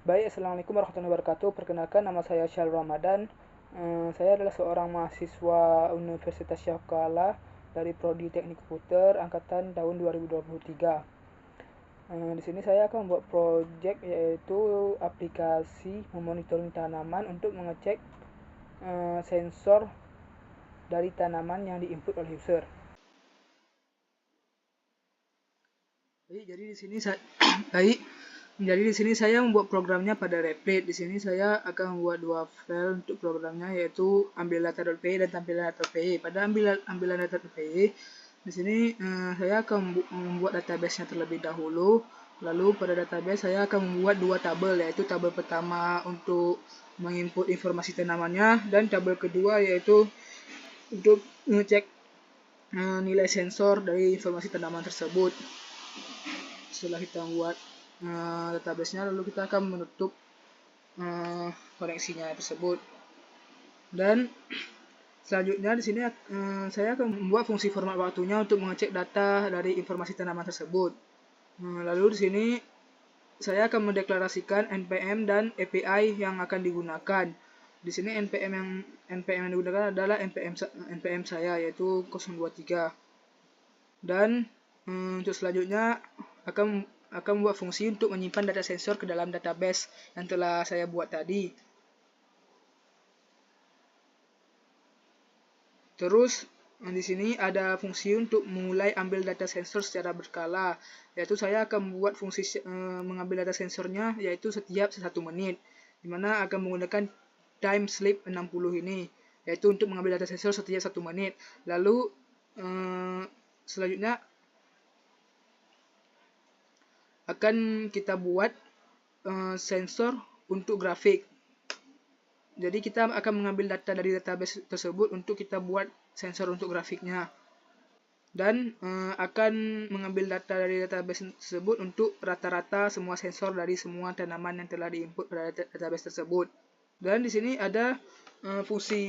Baik, Assalamualaikum warahmatullahi wabarakatuh. Perkenalkan, nama saya Syal Ramadan. Saya adalah seorang mahasiswa Universitas Syahkala dari Prodi Teknik Komputer angkatan tahun 2023. Di sini saya akan membuat proyek yaitu aplikasi memonitoring tanaman untuk mengecek sensor dari tanaman yang diinput oleh user. Baik, jadi di sini saya baik. Jadi di sini saya membuat programnya pada Replit. Di sini saya akan membuat dua file untuk programnya, yaitu ambil data.py dan tampilan data.py. Pada ambilan data.py, di sini saya akan membuat database-nya terlebih dahulu. Lalu pada database saya akan membuat dua tabel, yaitu tabel pertama untuk menginput informasi tanamannya dan tabel kedua yaitu untuk mengecek nilai sensor dari informasi tanaman tersebut. Setelah kita membuat database-nya, lalu kita akan menutup koneksinya tersebut. Dan selanjutnya di sini saya akan membuat fungsi format waktunya untuk mengecek data dari informasi tanaman tersebut. Lalu di sini saya akan mendeklarasikan npm dan API yang akan digunakan. Di sini npm yang digunakan adalah npm saya, yaitu 023. Dan untuk selanjutnya akan membuat fungsi untuk menyimpan data sensor ke dalam database yang telah saya buat tadi. Terus di sini ada fungsi untuk memulai ambil data sensor secara berkala, yaitu saya akan membuat fungsi mengambil data sensornya yaitu setiap 1 menit, dimana akan menggunakan time sleep 60 ini, yaitu untuk mengambil data sensor setiap 1 menit. Lalu selanjutnya akan kita buat sensor untuk grafik. Jadi kita akan mengambil data dari database tersebut untuk kita buat sensor untuk grafiknya. Dan akan mengambil data dari database tersebut untuk rata-rata semua sensor dari semua tanaman yang telah diinput pada database tersebut. Dan di sini ada fungsi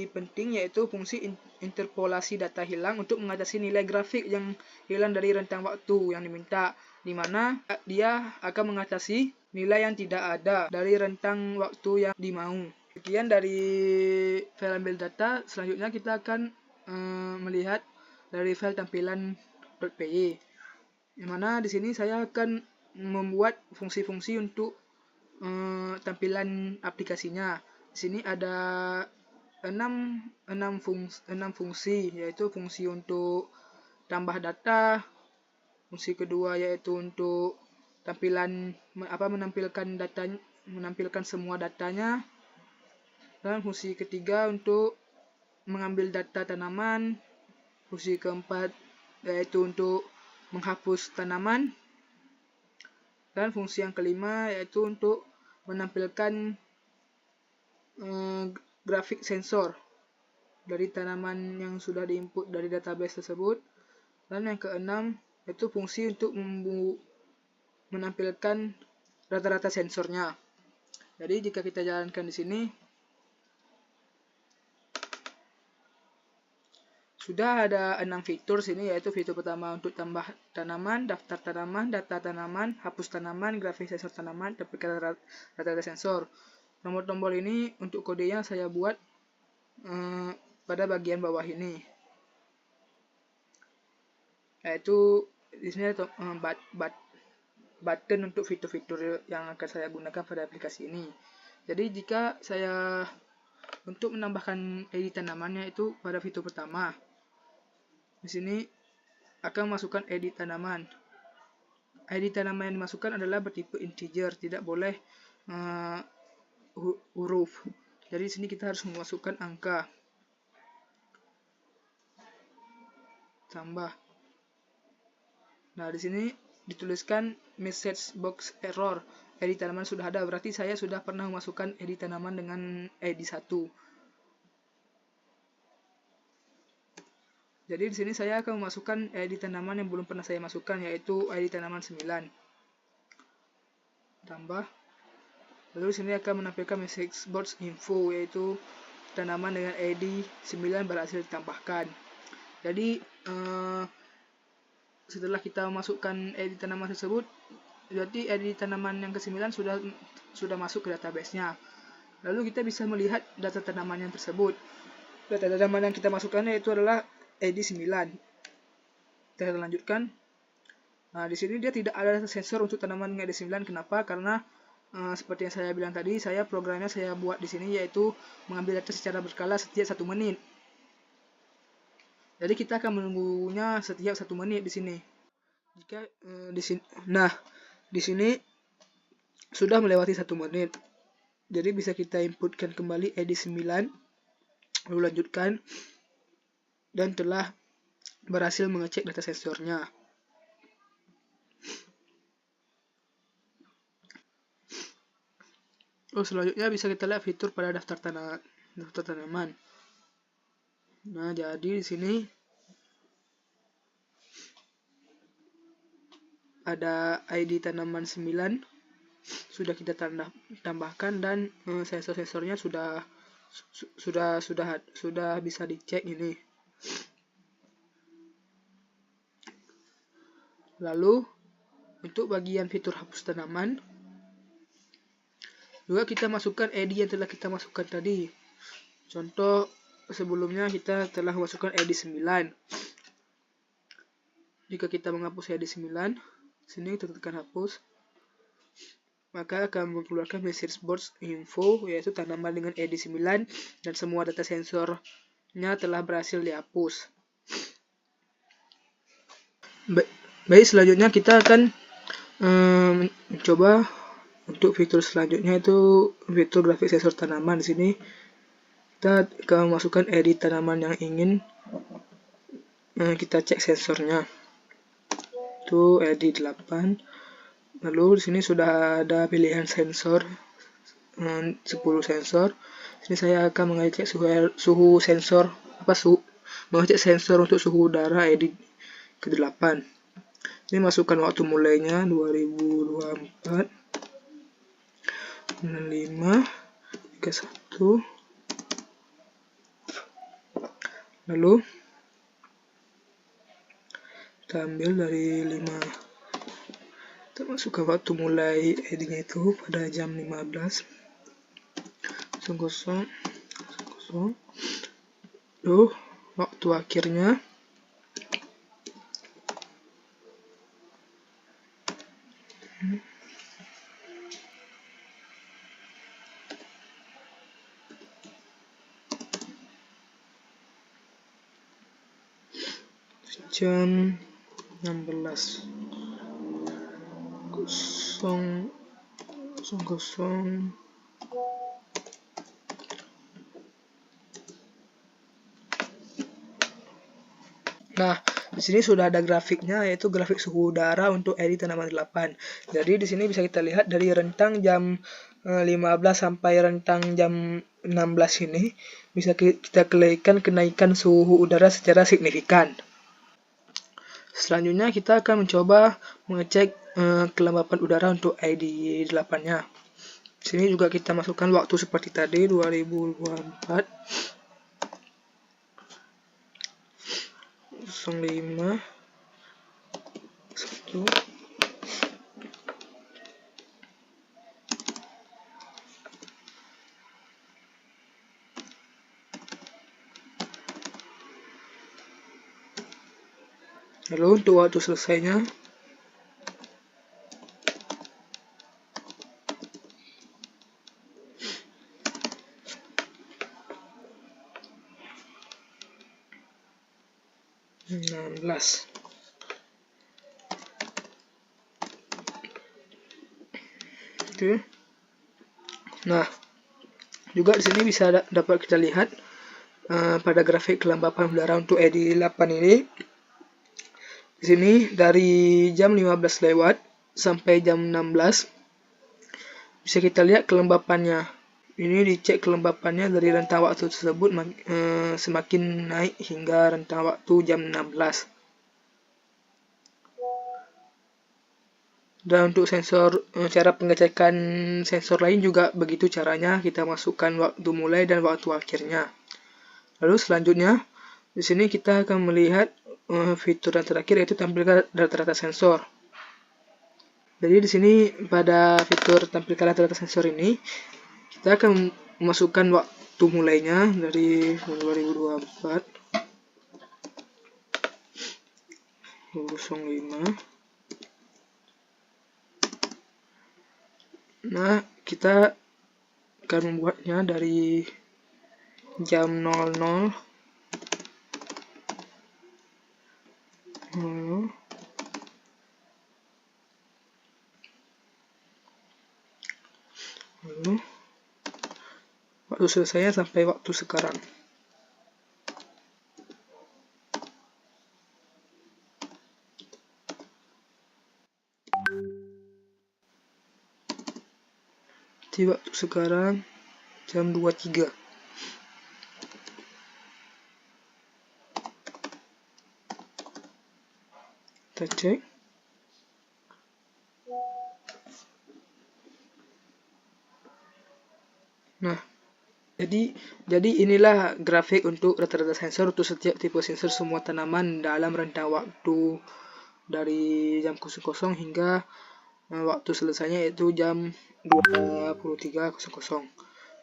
penting, yaitu fungsi interpolasi data hilang untuk mengatasi nilai grafik yang hilang dari rentang waktu yang diminta, di mana dia akan mengatasi nilai yang tidak ada dari rentang waktu yang dimau. Sekian dari file ambil data. Selanjutnya kita akan melihat dari file tampilan.py, yang mana di sini saya akan membuat fungsi-fungsi untuk tampilan aplikasinya. Di sini ada 6 fungsi, yaitu fungsi untuk tambah data, fungsi kedua yaitu untuk tampilan menampilkan semua datanya, dan fungsi ketiga untuk mengambil data tanaman, fungsi keempat yaitu untuk menghapus tanaman, dan fungsi yang kelima yaitu untuk menampilkan grafik sensor dari tanaman yang sudah diinput dari database tersebut. Dan yang keenam yaitu fungsi untuk menampilkan rata-rata sensornya. Jadi jika kita jalankan di sini, sudah ada 6 fitur sini, yaitu fitur pertama untuk tambah tanaman, daftar tanaman, data tanaman, hapus tanaman, grafik sensor tanaman, dapatkan rata-rata sensor. Tombol-tombol ini untuk kodenya saya buat pada bagian bawah ini, yaitu di sini ada button untuk fitur-fitur yang akan saya gunakan pada aplikasi ini. Jadi jika saya untuk menambahkan ID tanamannya itu pada fitur pertama, di sini akan masukkan ID tanaman. ID tanaman yang dimasukkan adalah bertipe integer, tidak boleh huruf. Jadi di sini kita harus memasukkan angka. Tambah. Nah, di sini dituliskan message box error. ID tanaman sudah ada, berarti saya sudah pernah memasukkan ID tanaman dengan ID 1. Jadi di sini saya akan memasukkan ID tanaman yang belum pernah saya masukkan, yaitu ID tanaman 9. Tambah. Lalu di sini akan menampilkan message box info, yaitu tanaman dengan ID 9 berhasil ditambahkan. Jadi setelah kita memasukkan ID tanaman tersebut, Jadi ID tanaman yang ke-9 sudah masuk ke database-nya. Lalu kita bisa melihat data tanaman yang tersebut. Data tanaman yang kita masukkan yaitu adalah ID 9. Kita lanjutkan. Nah, di sini dia tidak ada data sensor untuk tanaman ID 9. Kenapa? Karena seperti yang saya bilang tadi, programnya saya buat di sini yaitu mengambil data secara berkala setiap 1 menit. Jadi kita akan menunggunya setiap 1 menit di sini. Jika di sini sudah melewati 1 menit. Jadi bisa kita inputkan kembali ID 9, lalu lanjutkan, dan telah berhasil mengecek data sensornya. Selanjutnya bisa kita lihat fitur pada daftar tanaman. Nah, jadi di sini ada ID tanaman 9 sudah kita tambahkan, dan sensor-sensornya sudah bisa dicek ini. Lalu untuk bagian fitur hapus tanaman juga kita masukkan ID yang telah kita masukkan tadi. Contoh sebelumnya kita telah masukkan ID 9. Jika kita menghapus ID 9, sini kita tekan hapus, maka akan mengeluarkan message box info, yaitu tanaman dengan ID 9 dan semua data sensornya telah berhasil dihapus. Baik, selanjutnya kita akan mencoba untuk fitur selanjutnya, itu fitur grafik sensor tanaman. Di sini kita akan memasukkan ID tanaman yang ingin kita cek sensornya. Itu ID 8. Lalu di sini sudah ada pilihan sensor 10 sensor. Sini saya akan mengecek suhu sensor mengecek sensor untuk suhu udara ID ke-8. Ini masukkan waktu mulainya 2024 5 31. Lalu kita ambil dari 5. Kita masukkan waktu mulai ID-nya itu pada jam 15.00. Lalu waktu akhirnya jam 16.00. Nah, di sini sudah ada grafiknya, yaitu grafik suhu udara untuk ID tanaman 8. Jadi di sini bisa kita lihat dari rentang jam 15 sampai rentang jam 16 ini bisa kita kenaikan suhu udara secara signifikan. Selanjutnya kita akan mencoba mengecek kelembapan udara untuk ID 8-nya. Di sini juga kita masukkan waktu seperti tadi 2024 05 1. Lalu untuk waktu selesainya Oke. Nah, juga di sini bisa dapat kita lihat pada grafik kelembapan udara untuk ID 8 ini. Di sini dari jam 15 lewat sampai jam 16 bisa kita lihat kelembapannya. Ini dicek kelembapannya dari rentang waktu tersebut semakin naik hingga rentang waktu jam 16. Dan untuk cara pengecekan sensor lain juga begitu caranya, kita masukkan waktu mulai dan waktu akhirnya. Lalu selanjutnya di sini kita akan melihat fitur yang terakhir, yaitu tampilkan data-data sensor. Jadi di sini pada fitur tampilkan data sensor ini kita akan memasukkan waktu mulainya dari 2024 05. Nah, kita akan membuatnya dari jam 00 lalu waktu selesainya sampai waktu sekarang. Di waktu sekarang jam 23. Kita cek. Nah, jadi inilah grafik untuk rata-rata sensor untuk setiap tipe sensor semua tanaman dalam rentang waktu dari jam 00 hingga waktu selesainya yaitu jam 23.00.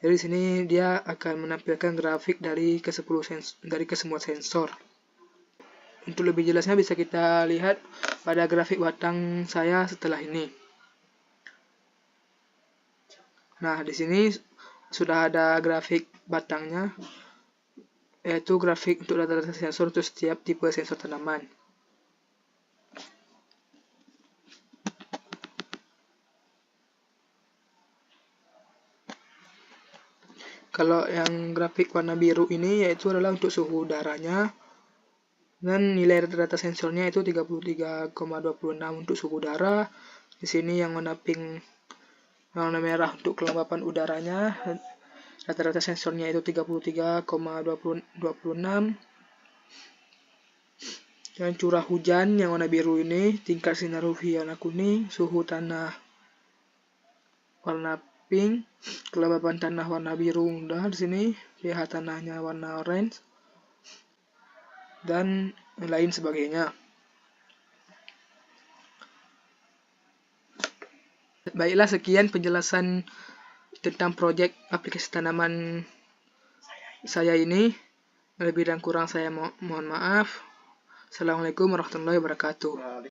Jadi di sini dia akan menampilkan grafik dari kesemua sensor. Untuk lebih jelasnya bisa kita lihat pada grafik batang saya setelah ini. Nah, di sini sudah ada grafik batangnya, yaitu grafik untuk rata-rata sensor untuk setiap tipe sensor tanaman. Kalau yang grafik warna biru ini yaitu adalah untuk suhu udaranya, dan nilai rata-rata sensornya itu 33,26 untuk suhu udara. Di sini yang warna pink, warna merah untuk kelembapan udaranya, rata-rata sensornya itu 33,26. Dan curah hujan yang warna biru ini, tingkat sinar UV warna kuning, suhu tanah warna pink, kelembapan tanah warna biru muda di sini, pH tanahnya warna orange, dan lain sebagainya. Baiklah, sekian penjelasan tentang proyek aplikasi tanaman saya ini. Lebih dan kurang saya mohon maaf. Assalamualaikum warahmatullahi wabarakatuh.